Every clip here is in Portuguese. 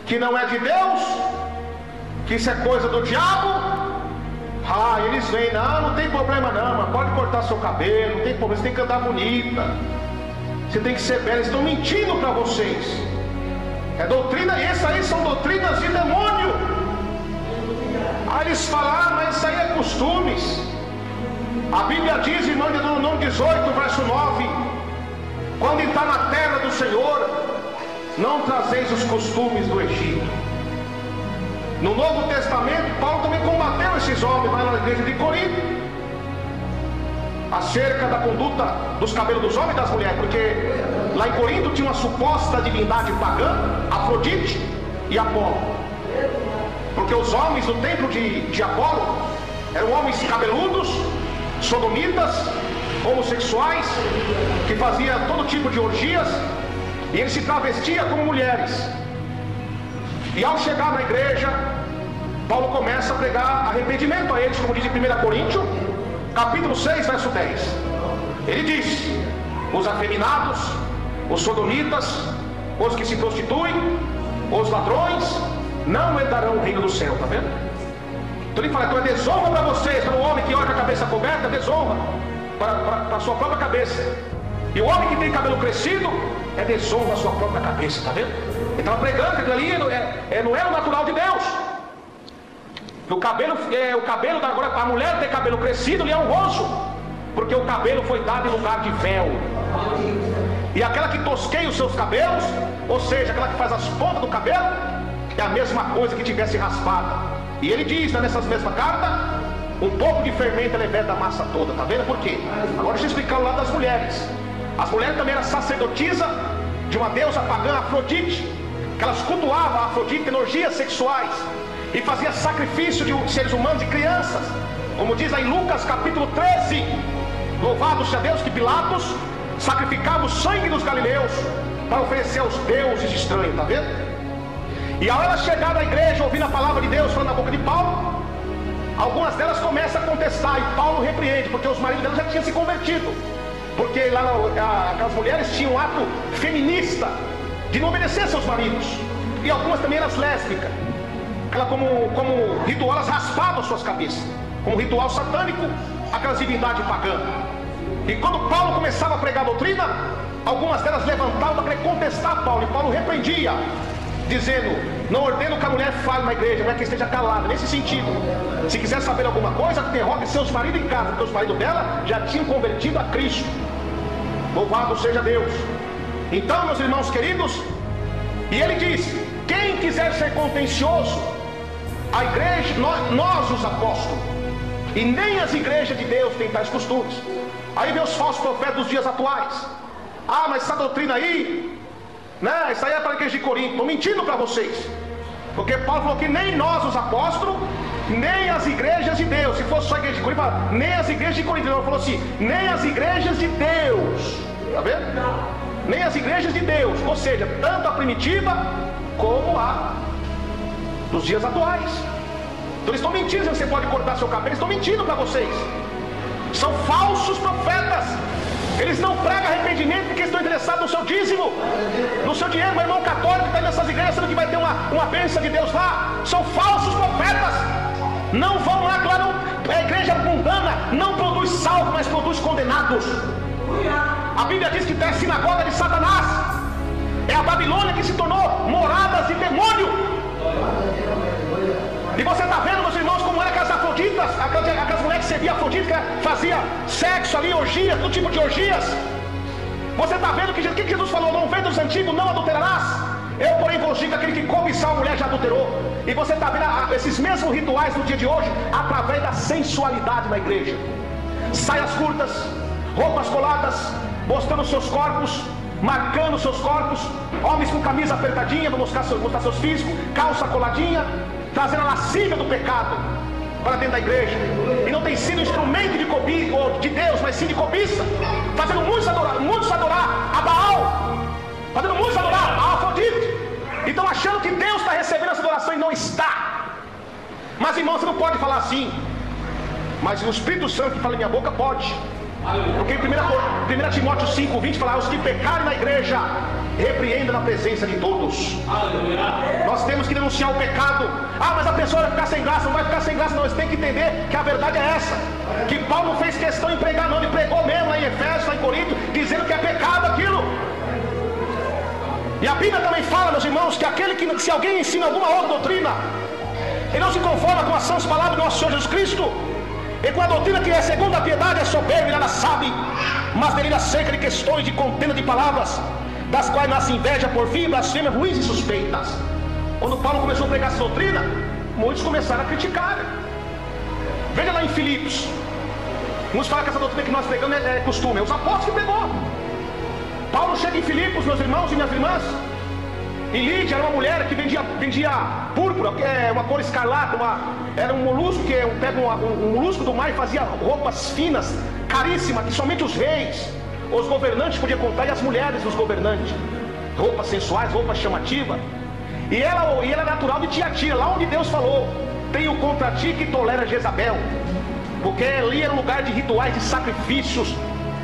que não é de Deus, que isso é coisa do diabo. Eles vêm, não tem problema não, mas pode cortar seu cabelo, não tem problema, você tem que andar bonita, você tem que ser bela. Eles estão mentindo para vocês. É doutrina, essas aí são doutrinas de demônio. Aí eles falam, mas isso aí é costumes. A Bíblia diz, irmão, de Deuteronômio 18, verso 9: quando está na terra do Senhor, não trazeis os costumes do Egito. No Novo Testamento, Paulo também combateu esses homens lá na igreja de Corinto, acerca da conduta dos cabelos dos homens e das mulheres, porque lá em Corinto tinha uma suposta divindade pagã, Afrodite e Apolo, porque os homens do templo de Apolo eram homens cabeludos, sodomitas, homossexuais, que faziam todo tipo de orgias, e eles se travestiam como mulheres. E ao chegar na igreja, Paulo começa a pregar arrependimento a eles, como diz em 1 Coríntios, capítulo 6, verso 10. Ele diz: os afeminados, os sodomitas, os que se prostituem, os ladrões, não herdarão o reino do céu. Está vendo? Então ele fala, então é desonra para vocês, para o homem que olha com a cabeça coberta, é desonra para a sua própria cabeça. E o homem que tem cabelo crescido, é desonra a sua própria cabeça. Está vendo? Ele estava pregando que aquilo ali não é o natural de Deus. O cabelo agora, a mulher ter cabelo crescido lhe é honroso, porque o cabelo foi dado em lugar de véu. E aquela que tosqueia os seus cabelos, ou seja, aquela que faz as pontas do cabelo, é a mesma coisa que tivesse raspada. E ele diz, nessas mesmas cartas, um pouco de fermento leveda a massa toda. Está vendo por quê? Agora deixa eu explicar o lado das mulheres. As mulheres também eram sacerdotisas de uma deusa pagã, Afrodite, que elas cultuavam a Afrodite em orgias sexuais e fazia sacrifício de seres humanos e crianças, como diz aí em Lucas capítulo 13. Louvado seja Deus que Pilatos sacrificava o sangue dos galileus para oferecer aos deuses estranhos. Está vendo? E ao ela chegar na igreja ouvindo a palavra de Deus falando na boca de Paulo, algumas delas começam a contestar, e Paulo repreende, porque os maridos delas já tinham se convertido, porque lá aquelas mulheres tinham um ato feminista de não obedecer seus maridos, e algumas também eram lésbicas. Ela, como ritual, elas raspavam suas cabeças, como ritual satânico, aquelas divindades pagãs. E quando Paulo começava a pregar a doutrina, algumas delas levantavam para querer contestar Paulo, e Paulo repreendia, dizendo: não ordeno que a mulher fale na igreja, não é que esteja calada, nesse sentido. Se quiser saber alguma coisa, interrogue seus maridos em casa, porque os maridos dela já tinham convertido a Cristo. Louvado seja Deus. Então, meus irmãos queridos, e ele diz: quem quiser ser contencioso, a igreja, nós os apóstolos, e nem as igrejas de Deus têm tais costumes. Aí vem os falsos profetas dos dias atuais: mas essa doutrina aí, né, isso aí é para a igreja de Corinto. Estou mentindo para vocês, porque Paulo falou que nem nós os apóstolos, nem as igrejas de Deus. Se fosse só a igreja de Corinto, fala, nem as igrejas de Corinto. Ele falou assim, nem as igrejas de Deus. Está vendo? Nem as igrejas de Deus, ou seja, tanto a primitiva como a dos dias atuais. Então eles estão mentindo, dizendo que você pode cortar seu cabelo. Eles estão mentindo para vocês. São falsos profetas. Eles não pregam arrependimento porque estão interessados no seu dízimo, no seu dinheiro. Meu irmão católico que está nessas igrejas, sendo que vai ter uma bênção de Deus lá. São falsos profetas. Não vão lá, claro. A igreja mundana não produz salvo, mas produz condenados. A Bíblia diz que tem a sinagoga de Satanás. É a Babilônia que se tornou moradas de demônio. E você está vendo, meus irmãos, como era aquelas afroditas, aquelas mulheres que serviam Afrodite, que fazia sexo ali, orgias, todo tipo de orgias. Você está vendo que Jesus falou: não vem dos antigos, não adulterarás. Eu, porém, vos digo, aquele que cobiçar uma mulher já adulterou. E você está vendo esses mesmos rituais no dia de hoje, através da sensualidade na igreja. Saias curtas, roupas coladas, mostrando seus corpos, marcando seus corpos, homens com camisa apertadinha para mostrar seus físicos, calça coladinha, trazendo a lascívia do pecado para dentro da igreja. E não tem sido instrumento de cobiça, ou de Deus, mas sim de cobiça, fazendo muitos adorar a Baal, fazendo muitos adorar a Afrodite. Então achando que Deus está recebendo essa adoração, e não está. Mas irmão, você não pode falar assim. Mas o Espírito Santo que fala em minha boca pode. Porque em 1 Timóteo 5:20 fala: os que pecarem na igreja, repreenda na presença de todos. Nós temos que denunciar o pecado. Ah, mas a pessoa vai ficar sem graça. Não vai ficar sem graça, não. Você tem que entender que a verdade é essa, que Paulo não fez questão de pregar, não. Ele pregou mesmo lá em Efésios, lá em Corinto, dizendo que é pecado aquilo. E a Bíblia também fala, meus irmãos, que aquele que, se alguém ensina alguma outra doutrina, ele não se conforma com as sãs palavras do nosso Senhor Jesus Cristo, e com a doutrina que é segundo a piedade, é soberbo e nada sabe, mas delira acerca de questões de contenda de palavras, das quais nasce inveja, porfia, blasfêmia, ruins e suspeitas. Quando Paulo começou a pregar essa doutrina, muitos começaram a criticar. Veja lá em Filipos. Uns falam que essa doutrina que nós pregamos é costume. É os apóstolos que pegou. Paulo chega em Filipos, meus irmãos e minhas irmãs, e Lídia era uma mulher que vendia púrpura, que é uma cor escarlate, era um molusco, que pega um molusco do mar e fazia roupas finas, caríssimas, que somente os reis, os governantes podiam comprar, e as mulheres dos governantes. Roupas sensuais, roupas chamativas. E ela é natural de Tiatira, lá onde Deus falou: tenho contra ti que tolera Jezabel. Porque ali era um lugar de rituais, de sacrifícios,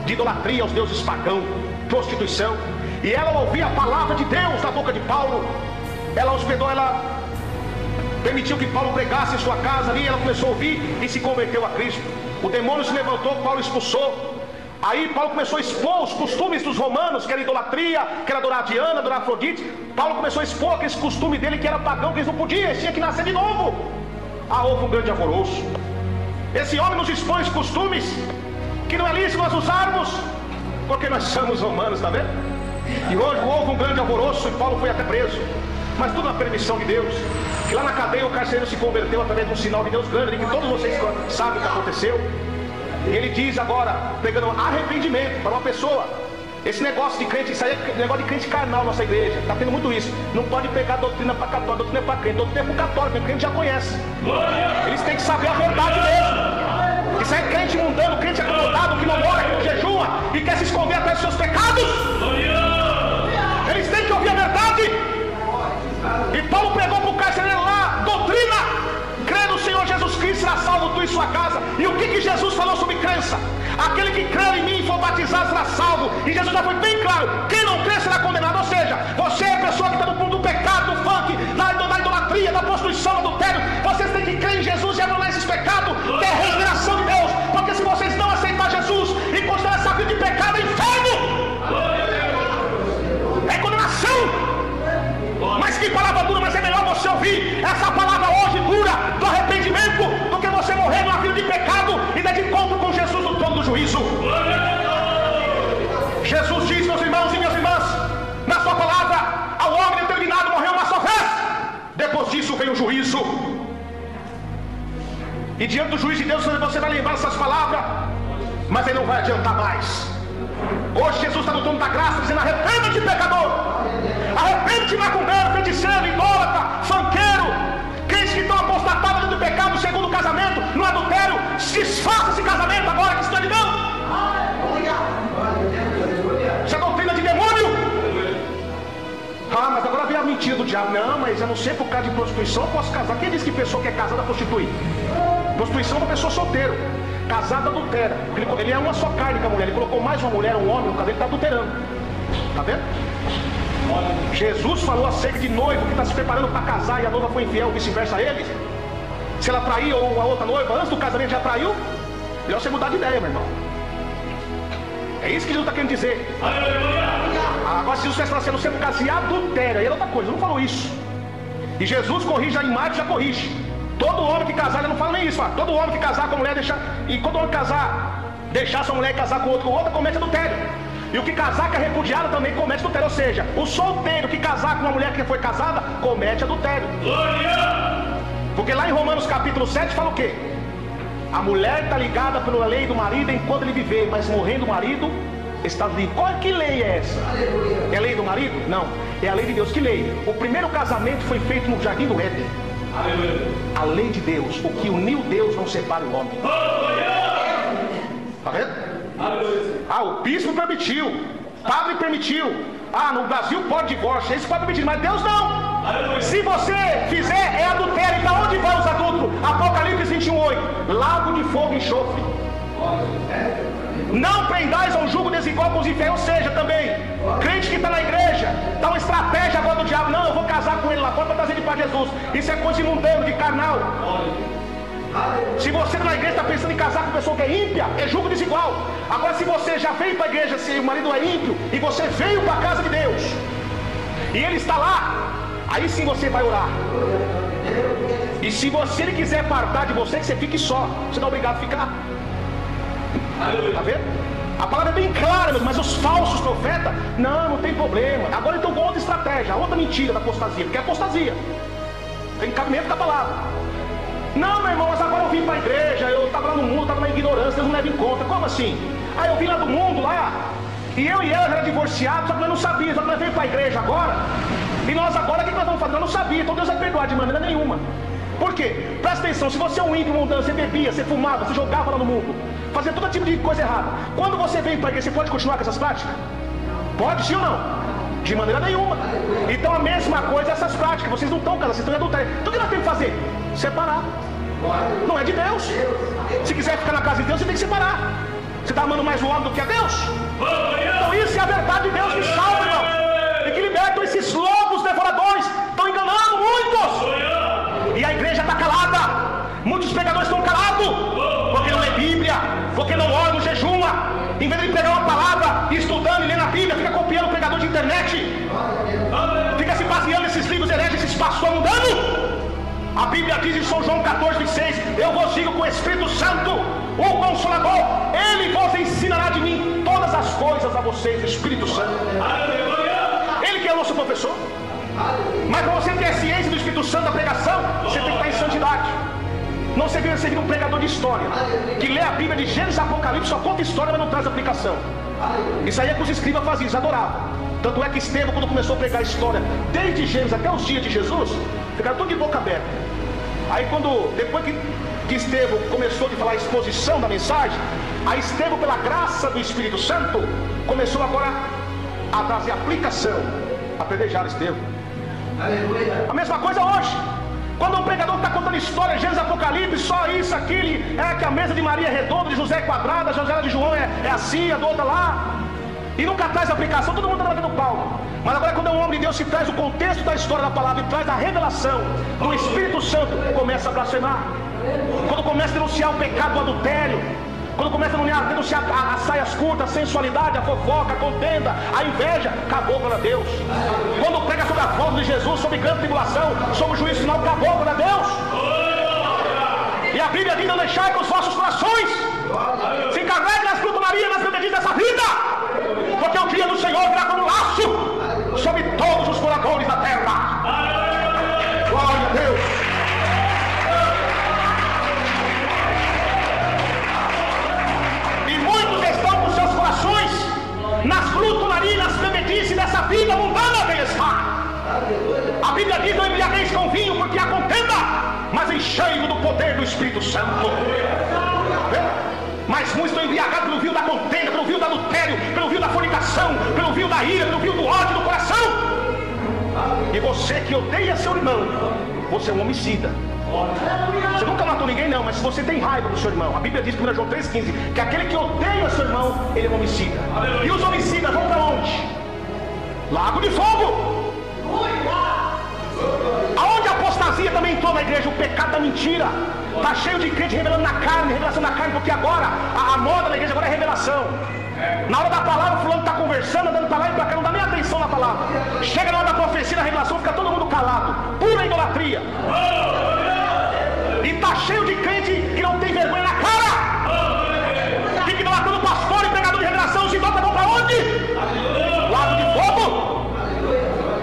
de idolatria aos deuses pagãos, prostituição. E ela ouvia a palavra de Deus da boca de Paulo. Ela hospedou, ela permitiu que Paulo pregasse em sua casa ali. Ela começou a ouvir e se converteu a Cristo. O demônio se levantou, Paulo expulsou. Aí Paulo começou a expor os costumes dos romanos, que era idolatria, que era adorar Diana, adorar Afrodite. Paulo começou a expor aqueles costumes dele que era pagão, que eles não podiam, eles tinham que nascer de novo. Ah, houve um grande alvoroço. Esse homem nos expõe os costumes que não é lícito nós usarmos, porque nós somos romanos, está vendo? E hoje houve um grande alvoroço e Paulo foi até preso, mas tudo na permissão de Deus. Que lá na cadeia o carcereiro se converteu através de um sinal de Deus grande, que todos vocês sabem o que aconteceu. E ele diz agora, pegando arrependimento para uma pessoa. Esse negócio de crente, isso aí é negócio de crente carnal, nossa igreja, está tendo muito isso. Não pode pegar doutrina para católico, doutrina para crente, doutrina para católico, porque a gente já conhece. Eles têm que saber a verdade mesmo. Isso é crente mundano, crente acomodado, que não ora, que não jejua e quer se esconder atrás dos seus pecados. Eles têm que ouvir a verdade. E Paulo pregou para o carcereiro lá, doutrina: crê no Senhor Jesus Cristo, será salvo tu e sua casa. E o que Jesus falou sobre crença? Aquele que crê em mim e for batizado será salvo. E Jesus já foi bem claro: quem não crê será condenado. Ou seja, você é a pessoa que está no mundo do pecado, do funk, da idolatria, da prostituição, do adultério. Vocês têm que crer em Jesus e anular esses pecados, ter a regeneração de Deus. Porque se vocês não aceitar Jesus e considerar essa vida de pecado, é inferno, é condenação. Mas que palavra dura, mas é melhor você ouvir essa palavra hoje dura do arrependimento, do que você morrer numa vida de pecado e dar de encontro com Jesus no trono do juízo. Jesus diz, meus irmãos e minhas irmãs, na sua palavra: ao homem determinado morreu uma só vez, depois disso vem o juízo. E diante do juízo de Deus você vai lembrar essas palavras, mas ele não vai adiantar mais. Hoje Jesus está no trono da graça dizendo: arrependa-te, pecador, arrepende-te, macumbeiro, feiticeiro, idólatra, fanqueiro, crentes que estão apostatados dentro do pecado, segundo o casamento, no adultério. Desfaça esse casamento agora, que escravidão. Isso é doutrina de demônio. Ah, mas agora vem a mentira do diabo. Não, mas eu não sei, por causa de prostituição eu posso casar. Quem disse que pessoa que é casada prostitui? Prostituição é uma pessoa solteira, casada adultera. Ele é uma só carne com a mulher. Ele colocou mais uma mulher, um homem, no cabelo, ele está adulterando. Está vendo? Jesus falou acerca de noivo que está se preparando para casar e a noiva foi infiel, vice-versa a ele. Se ela traiu ou a outra noiva antes do casamento já traiu, melhor você mudar de ideia, meu irmão. É isso que Jesus está querendo dizer. Agora se Jesus está falando assim, você não casa e adultério, aí é outra coisa, não falou isso. E Jesus corrige a imagem, já corrige. Todo homem que casar, ele não fala nem isso, fala. Todo homem que casar com a mulher, e quando o homem casar, deixar sua mulher e casar com outra, comete adultério. E o que casar com a repudiada também comete adultério. Ou seja, o solteiro que casar com uma mulher que foi casada, comete adultério. Porque lá em Romanos capítulo 7 fala o quê? A mulher está ligada pela lei do marido enquanto ele viver, mas morrendo o marido, está livre. Qual que lei é essa? É a lei do marido? Não, é a lei de Deus. Que lei? O primeiro casamento foi feito no jardim do Éden. A lei de Deus: o que uniu Deus não separa o homem. Está vendo? Ah, o bispo permitiu, o padre permitiu. Ah, no Brasil pode divórcio, eles podem permitir, mas Deus não. Se você fizer, é adultério. Então onde vai os adultos? Apocalipse 21:8: lago de fogo e enxofre. Não prendais ao jugo desigual com os infiéis. Ou seja, também, crente que está na igreja, dá uma estratégia agora do diabo. Não, eu vou casar com ele lá fora para trazer ele para Jesus. Isso é coisa de mundano, de carnal. Se você na igreja está pensando em casar com pessoa que é ímpia, é jugo desigual. Agora, se você já veio para a igreja, se o marido é ímpio, e você veio para a casa de Deus, e ele está lá, aí sim você vai orar. E se ele quiser apartar de você, que você fique só, você não é obrigado a ficar. Está vendo? A palavra é bem clara, mas os falsos profetas, não tem problema. Agora então com outra estratégia, outra mentira da apostasia, porque é apostasia, tem cabimento da palavra. Não, meu irmão, mas agora eu vim para a igreja, eu estava lá no mundo, estava na ignorância, Deus não leva em conta. Como assim? Aí eu vim lá do mundo lá, e eu e ela já era divorciados, só que nós não sabíamos, só que nós veio para a igreja agora, e nós agora o que nós vamos fazer? Nós não sabíamos, então Deus vai perdoar de maneira nenhuma. Por quê? Presta atenção, se você é um ímpio mundano, você bebia, você fumava, você jogava lá no mundo, fazia todo tipo de coisa errada, quando você vem para a igreja, você pode continuar com essas práticas? Pode sim ou não? De maneira nenhuma. Então a mesma coisa é essas práticas, vocês não estão casados, vocês estão em adultério. Então o que nós temos que fazer? Separar. Não é de Deus. Se quiser ficar na casa de Deus, você tem que separar. Você está amando mais o homem do que a Deus? Então isso é a verdade de Deus que salva, irmão, e que liberta esses lobos devoradores. Estão enganando muitos, e a igreja está calada. Muitos pregadores estão calados, porque não lê Bíblia, porque não ora, não jejuma. Em vez de pegar uma palavra, estudando e lendo a Bíblia, fica copiando o pregador de internet, fica se baseando nesses livros hereges, esses pastores mundanos. A Bíblia diz em São João 14:26: eu vos digo com o Espírito Santo, o Consolador, ele vos ensinará de mim todas as coisas a vocês, o Espírito Santo. Ele que é o nosso professor. Mas para você ter a ciência do Espírito Santo da pregação, você tem que estar em santidade. Não você vira um pregador de história, que lê a Bíblia de Gênesis a Apocalipse, só conta história, mas não traz aplicação. Isso aí é que os escribas faziam, eles adoravam. Tanto é que Estevão, quando começou a pregar a história, desde Gênesis até os dias de Jesus, ficaram tudo de boca aberta. Aí depois que Estevão começou a falar a exposição da mensagem, aí Estevão, pela graça do Espírito Santo, começou agora a trazer aplicação, apedrejar Estevão. A mesma coisa hoje. Quando um pregador está contando história, Gênesis, Apocalipse, só isso, aquilo, é que a mesa de Maria é redonda, de José é quadrada, a José de João é assim, a do outra lá, e nunca traz aplicação, todo mundo está batendo palma. Mas agora quando é um homem de Deus que traz o contexto da história da palavra e traz a revelação do Espírito Santo, começa a blasfemar. Quando começa a denunciar o pecado do adultério, quando começa a denunciar as saias curtas, a sensualidade, a fofoca, a contenda, a inveja, acabou para Deus. Quando prega sobre a volta de Jesus, sobre grande tribulação, sobre o juízo final, acabou para Deus. E a Bíblia diz: não deixai que os vossos corações se encarreguem nas glutonarias, nas bebedices dessa vida, porque o dia do Senhor virá como um laço sobre todos os moradores da terra. Glória a Deus. Nas glutonarias, nas bebedices dessa vida mundana que está. A Bíblia diz: não embriagueis com vinho, porque há contenda, mas enchei-o do poder do Espírito Santo. Mas muitos estão embriagados pelo vinho da contenda, pelo vinho do adultério, pelo vinho da fornicação, pelo vinho da ira, pelo vinho do ódio do coração. E você que odeia seu irmão, você é um homicida. Você nunca matou ninguém não, mas se você tem raiva do seu irmão, a Bíblia diz em 1 João 3,15 que aquele que odeia seu irmão, ele é um homicida. E os homicidas vão para onde? Lago de fogo. Aonde a apostasia também entrou na igreja, o pecado da mentira. Está cheio de crente revelando na carne, revelação na carne, porque agora a moda da igreja agora é revelação. Na hora da palavra, o fulano está conversando, andando para lá e para cá, não dá nem atenção na palavra. Chega na hora da profecia, na revelação, fica todo mundo calado. Pura idolatria. E está cheio de crente que não tem vergonha na cara. Fica idolatrando pastor e pregador de revelação. Os idólatras vão para onde? Lago de fogo.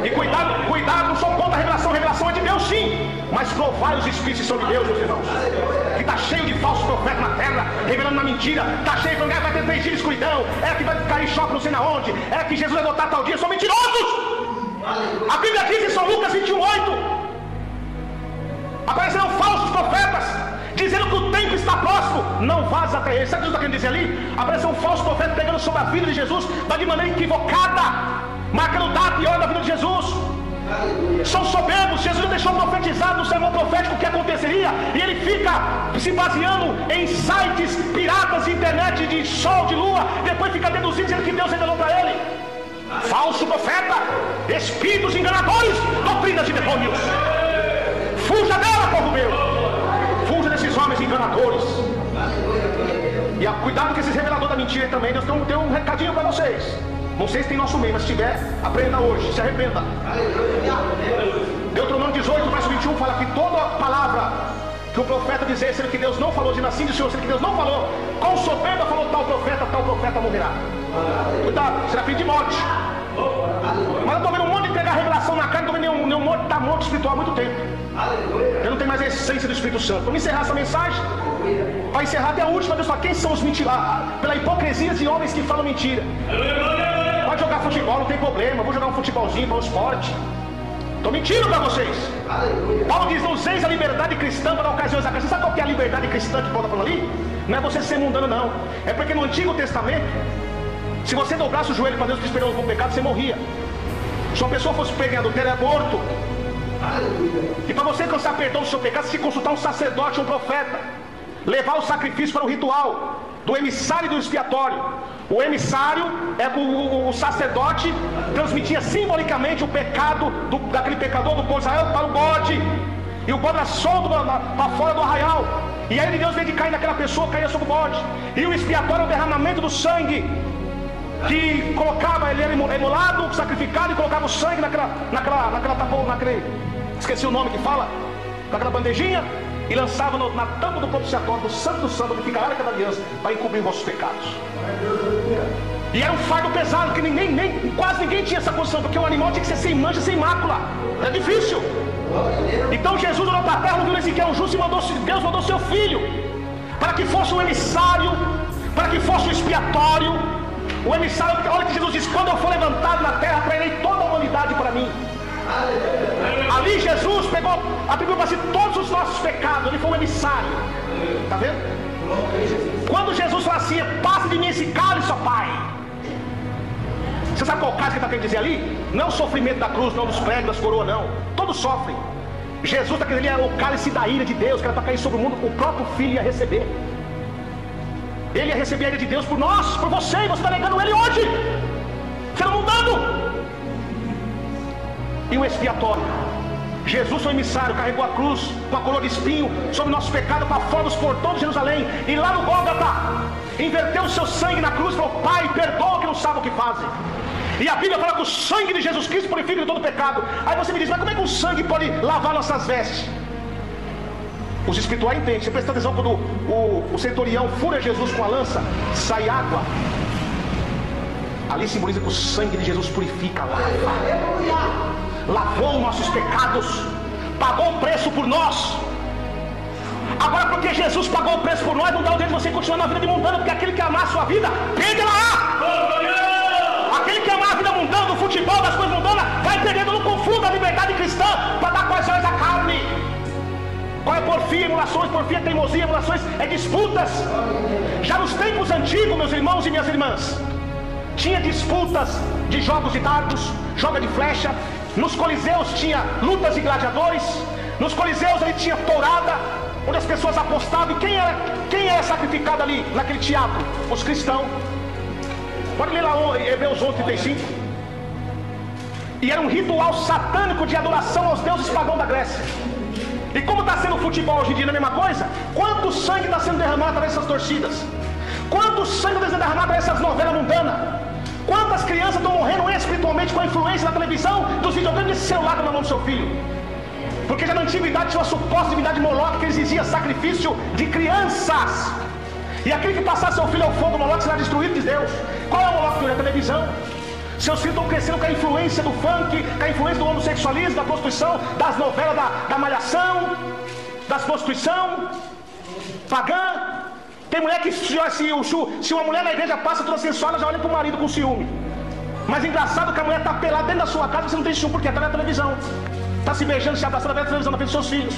E cuidado, não sou contra a revelação. A revelação é de Deus sim, mas provai os espíritos que são de Deus, meus irmãos. Que está cheio de falsos profetas na terra, revelando na mentira. Está cheio de vai ter 3 dias de escuridão, é que vai cair choque não sei na onde, é que Jesus vai voltar tal dia. São mentirosos. A Bíblia diz em São Lucas 21:8, apareceram falsos profetas, dizendo que o tempo está próximo, não vás até ele. Sabe o que Jesus está querendo dizer ali? Apareceu um falso profeta pregando sobre a vida de Jesus, mas de maneira equivocada, marcando data e hora da vida de Jesus. São soberbos. Jesus já deixou profetizado no sermão profético o que aconteceria, e ele fica se baseando em sites piratas de internet, de sol, de lua, depois fica deduzindo dizendo que Deus revelou para ele. Falso profeta, espíritos enganadores, doutrinas de demônios. Fuja dela, povo meu. Fuja desses homens enganadores. E cuidado com esses reveladores da mentira também. Deus tem um recadinho para vocês. Não sei se tem nosso meio, mas se tiver, aprenda hoje, se arrependa. Deuteronômio 18, verso 21 fala que toda palavra que o profeta dizer, sendo que Deus não falou, de assim do Senhor, sendo que Deus não falou, com soberba falou tal profeta morrerá. Cuidado, será filho de morte. Mas eu estou vendo um monte de pegar revelação na cara, não estou vendo nenhum monte, está morto espiritual há muito tempo. Eu não tenho mais a essência do Espírito Santo. Vamos encerrar essa mensagem. Vai encerrar até a última. Deus fala, quem são os mentirosos? Pela hipocrisia de homens que falam mentira. Pode jogar futebol, não tem problema. Vou jogar um futebolzinho para o esporte. Estou mentindo para vocês. Paulo diz, não useis a liberdade cristã para ocasiões da graça. Você sabe qual que é a liberdade cristã que Paulo está falando ali? Não é você ser mundano, não. É porque no Antigo Testamento, se você dobrasse o joelho para Deus te esperando com o pecado, você morria. Se uma pessoa fosse pega em adultério, é morto. E para você alcançar perdão do seu pecado, você tem que consultar um sacerdote, um profeta, levar o sacrifício para o ritual do emissário e do expiatório. O emissário é o sacerdote transmitia simbolicamente o pecado daquele pecador do povo de Israel para o bode, e o bode era solto para fora do arraial, e aí Deus veio de cair naquela pessoa, caía sobre o bode. E o expiatório é o derramamento do sangue, que colocava, ele era emulado, sacrificado, e colocava o sangue naquele, esqueci o nome que fala, naquela bandejinha, e lançava na tampa do propiciatório, do santo do santo, onde fica a arca da aliança, para encobrir vossos pecados. E era um fardo pesado, que quase ninguém tinha essa condição, porque o animal tinha que ser sem mancha, sem mácula. É difícil. Então Jesus olhou para a terra, viu esse que é um justo, e Deus mandou seu filho, para que fosse o emissário, para que fosse o expiatório. O emissário, olha que Jesus diz, quando eu for levantado na terra, trarei toda a humanidade para mim. Ali Jesus atribuiu para si todos os nossos pecados. Ele foi um emissário. Está vendo? Quando Jesus fala assim, passe de mim esse cálice, ó Pai. Você sabe qual cálice que está querendo dizer ali? Não o sofrimento da cruz, não dos pregos, das coroas, não. Todos sofrem. Jesus está querendo dizer, o cálice da ira de Deus, que era para cair sobre o mundo, o próprio Filho ia receber. Ele ia receber a ira de Deus por nós, por você, e você está negando ele hoje. Você não mudando. E o expiatório, Jesus foi emissário, carregou a cruz com a coroa de espinho sobre o nosso pecado para fora dos portões de Jerusalém, e lá no Gólgota inverteu o seu sangue na cruz e falou, Pai, perdoa que não sabem o que fazem. E a Bíblia fala que o sangue de Jesus Cristo purifica de todo pecado. Aí você me diz, mas como é que o sangue pode lavar nossas vestes? Os espirituais entendem. Você presta atenção, quando o centurião fura Jesus com a lança, sai água. Ali simboliza que o sangue de Jesus purifica, lava. Lavou nossos pecados, pagou o preço por nós. Agora, porque Jesus pagou o preço por nós, não dá o direito de você continuar na vida de mundano, porque aquele que amar a sua vida, perde lá. Aquele que amar a vida mundana, do futebol, das coisas mundanas, vai perdendo no confundo a liberdade cristã para dar corações à carne. Qual é porfia, emulações? Porfia, teimosia, emulações, é disputas. Já nos tempos antigos, meus irmãos e minhas irmãs, tinha disputas de jogos de dardos, joga de flecha. Nos coliseus tinha lutas de gladiadores. Nos coliseus ali tinha tourada, onde as pessoas apostavam. E quem era sacrificado ali naquele teatro? Os cristãos. Pode ler lá Hebreus 11:35. E era um ritual satânico de adoração aos deuses pagãos da Grécia. E como está sendo o futebol hoje em dia, não é a mesma coisa? Quanto sangue está sendo derramado através dessas torcidas? Quanto sangue está sendo derramado através dessas novelas mundanas? Quantas crianças estão morrendo espiritualmente com a influência da televisão, dos videogames, desse celular na mão do seu filho? Porque já na antiguidade tinha uma suposta divindade Moloque que exigia sacrifício de crianças. E aquele que passasse seu filho ao fogo do Moloque será destruído de Deus. Qual é o Moloque? É a televisão. Seus filhos estão crescendo com a influência do funk, com a influência do homossexualismo, da prostituição, das novelas da malhação, das prostituição pagã. Tem mulher que, se uma mulher na igreja passa toda sensual, ela já olha para o marido com ciúme. Mas é engraçado que a mulher está pelada dentro da sua casa e você não tem ciúme, porque está na televisão. Está se beijando, se abraçando na televisão, na frente dos seus filhos.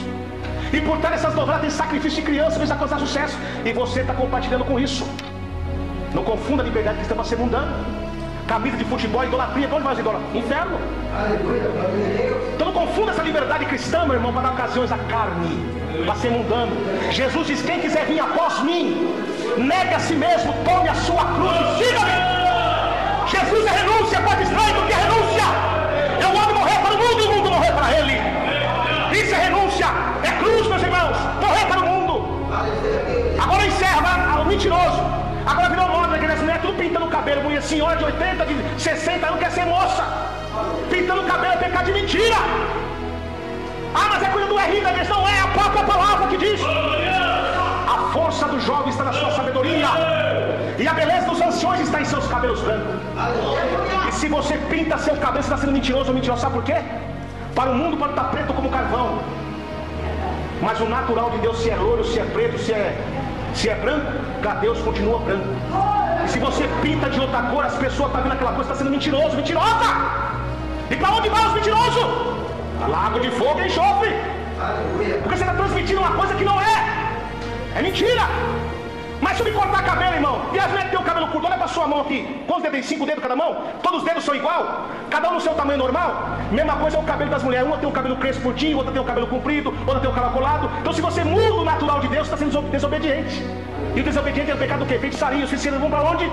E por trás dessas novelas tem sacrifício de criança, para alcançar sucesso. E você está compartilhando com isso. Não confunda a liberdade cristã para ser mundano. camisa de futebol, idolatria. Para onde vai as idolatrias? Inferno. Então não confunda essa liberdade cristã, meu irmão, para dar ocasiões à carne, para ser mundano. Jesus diz: quem quiser vir após mim, negue a si mesmo, tome a sua cruz e siga-me. Jesus é renúncia, pode estranho do que é renúncia. É o homem morrer para o mundo e o mundo morrer para ele. Isso é renúncia, é cruz, meus irmãos, morrer para o mundo. Agora encerra, o mentiroso. Agora virou moda na igreja, mulher tudo pintando o cabelo, mulher senhora de 80, de 60 anos quer ser moça. Pintando o cabelo é pecado de mentira. Ah, mas é coisa do R da igreja. Não é, a própria palavra que diz. A força do jovem está na sua sabedoria, e a beleza dos anciões está em seus cabelos brancos. E se você pinta seu cabelo, você está sendo mentiroso ou mentiroso, sabe por quê? Para o mundo pode estar preto como carvão, mas o natural de Deus, se é loiro, se é preto, se é branco, para Deus continua branco. E se você pinta de outra cor, as pessoas estão vendo aquela coisa, está sendo mentiroso, mentirosa. E para onde vai os mentirosos? Lago de fogo e enxofre. Porque você está transmitindo uma coisa que não é mentira. Mas se eu me cortar cabelo, irmão, e as mulheres que tem o cabelo curto, olha para sua mão aqui. Quantos dedos tem? 5 dedos cada mão? Todos os dedos são igual? Cada um no seu tamanho normal? Mesma coisa é o cabelo das mulheres. Uma tem o cabelo crespo curtinho, outra tem o cabelo comprido, outra tem o cabelo colado. Então se você muda o natural de Deus, você está sendo desobediente. E o desobediente é o pecado do quê? Feitiçaria. Os feiticeiros vão para onde?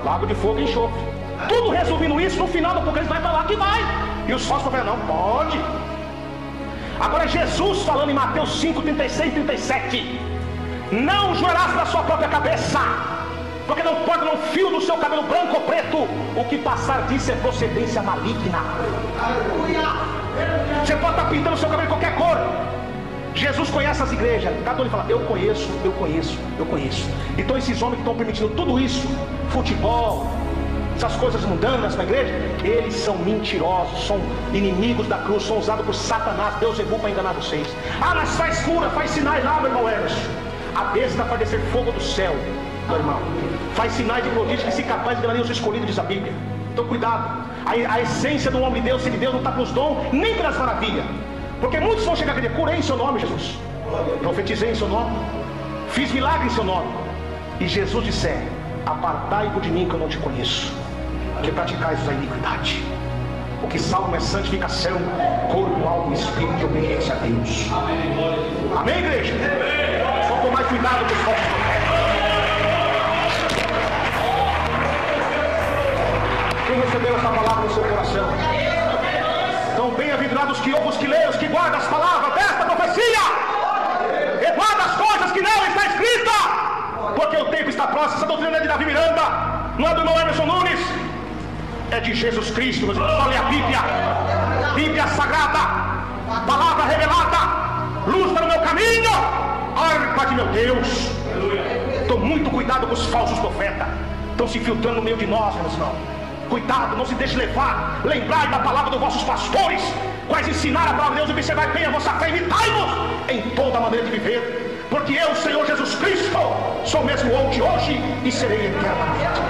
Lago de fogo e enxofre. Tudo resumindo isso, no final do apocalipse vai para lá que vai. E os falsos falam: não pode. Agora Jesus falando em Mateus 5, 36 e 37: não jurarás da sua própria cabeça, porque não pode um fio do seu cabelo branco ou preto. O que passar disso é procedência maligna. Você pode estar pintando o seu cabelo de qualquer cor. Jesus conhece as igrejas. Cada um ele fala: eu conheço. Então esses homens que estão permitindo tudo isso, futebol, essas coisas mundanas na igreja, eles são mentirosos, são inimigos da cruz, são usados por Satanás. Deus é bom para enganar vocês. Ah, mas faz cura, faz sinais lá, meu irmão Emerson. A besta vai descer fogo do céu, meu irmão. Faz sinais de prodígio que se capaz de enganar os escolhidos, diz a Bíblia. Então cuidado. A essência do homem de Deus, ser de Deus, não está pelos dons, nem pelas maravilhas. Porque muitos vão chegar a dizer: curei em seu nome, Jesus. Profetizei em seu nome. Fiz milagre em seu nome. E Jesus disser: apartai-vos de mim que eu não te conheço, que praticais a iniquidade. O que salva é santificação, corpo, alma e espírito de obediência a Deus. Amém, igreja? Só tomar cuidado com os falsos profetas. Quem recebeu essa palavra no seu coração? Então, bem-aventurados que ouvem, os que leem, os que guardam as palavras desta profecia, e guardam as coisas que nela está escrita, porque o tempo está próximo. Essa doutrina é de Davi Miranda, não é do irmão Emerson Nunes, é de Jesus Cristo, meus irmãos. Olha a Bíblia, Bíblia Sagrada, palavra revelada, luz para o meu caminho, harpa de meu Deus. Então, muito cuidado com os falsos profetas, estão se infiltrando no meio de nós, meus irmãos. Cuidado, não se deixe levar. Lembrai da palavra dos vossos pastores, quais ensinaram a palavra de Deus, e observai bem a vossa fé, imitai-vos em toda a maneira de viver, porque eu, Senhor Jesus Cristo, sou mesmo ontem, hoje e serei eternamente.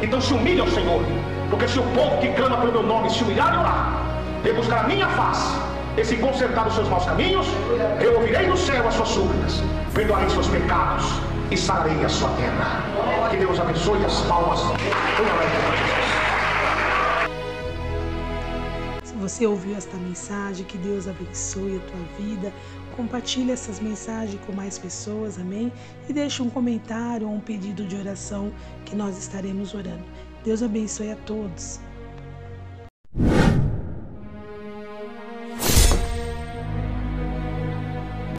Então se humilhe ao Senhor, porque se o povo que clama pelo meu nome se humilhar e orar, e buscar a minha face, e se consertar os seus maus caminhos, eu ouvirei do céu as suas súplicas, perdoarei seus pecados e sararei a sua terra. Que Deus abençoe. As palmas. Se você ouviu esta mensagem, que Deus abençoe a tua vida. Compartilhe essas mensagens com mais pessoas, amém? E deixe um comentário ou um pedido de oração que nós estaremos orando. Deus abençoe a todos.